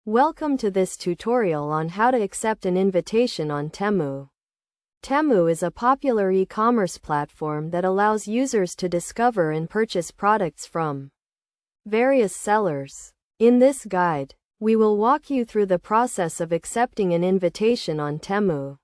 Welcome to this tutorial on how to accept an invitation on Temu. Temu is a popular e-commerce platform that allows users to discover and purchase products from various sellers. In this guide, we will walk you through the process of accepting an invitation on Temu.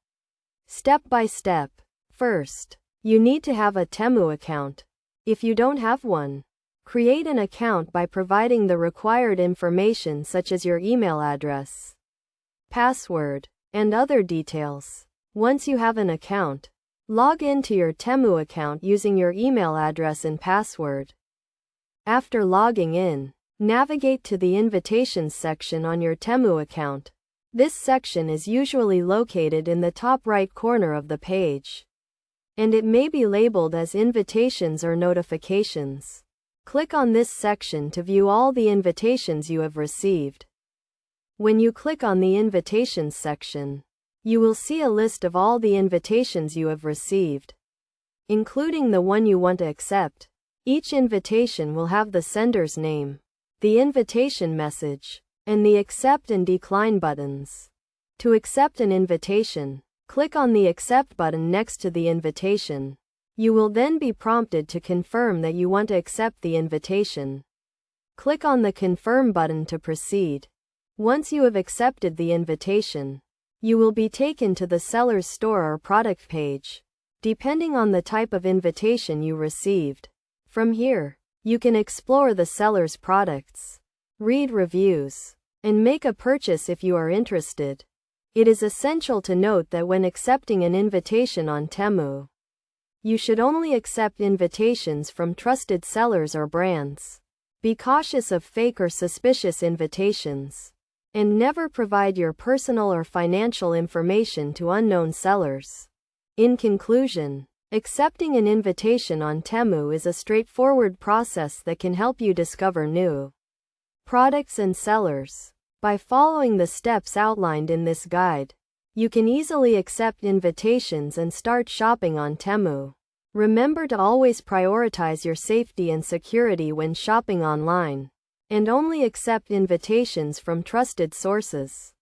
Step by step. First, you need to have a Temu account. If you don't have one, create an account by providing the required information such as your email address, password, and other details. Once you have an account, log into your Temu account using your email address and password. After logging in, navigate to the Invitations section on your Temu account. This section is usually located in the top right corner of the page, and it may be labeled as Invitations or Notifications. Click on this section to view all the invitations you have received. When you click on the Invitations section, you will see a list of all the invitations you have received, including the one you want to accept. Each invitation will have the sender's name, the invitation message, and the accept and decline buttons. To accept an invitation, click on the Accept button next to the invitation. You will then be prompted to confirm that you want to accept the invitation. Click on the Confirm button to proceed. Once you have accepted the invitation, you will be taken to the seller's store or product page, depending on the type of invitation you received. From here, you can explore the seller's products, read reviews, and make a purchase if you are interested. It is essential to note that when accepting an invitation on Temu, you should only accept invitations from trusted sellers or brands. Be cautious of fake or suspicious invitations, and never provide your personal or financial information to unknown sellers. In conclusion, accepting an invitation on Temu is a straightforward process that can help you discover new products and sellers. By following the steps outlined in this guide, you can easily accept invitations and start shopping on Temu. Remember to always prioritize your safety and security when shopping online, and only accept invitations from trusted sources.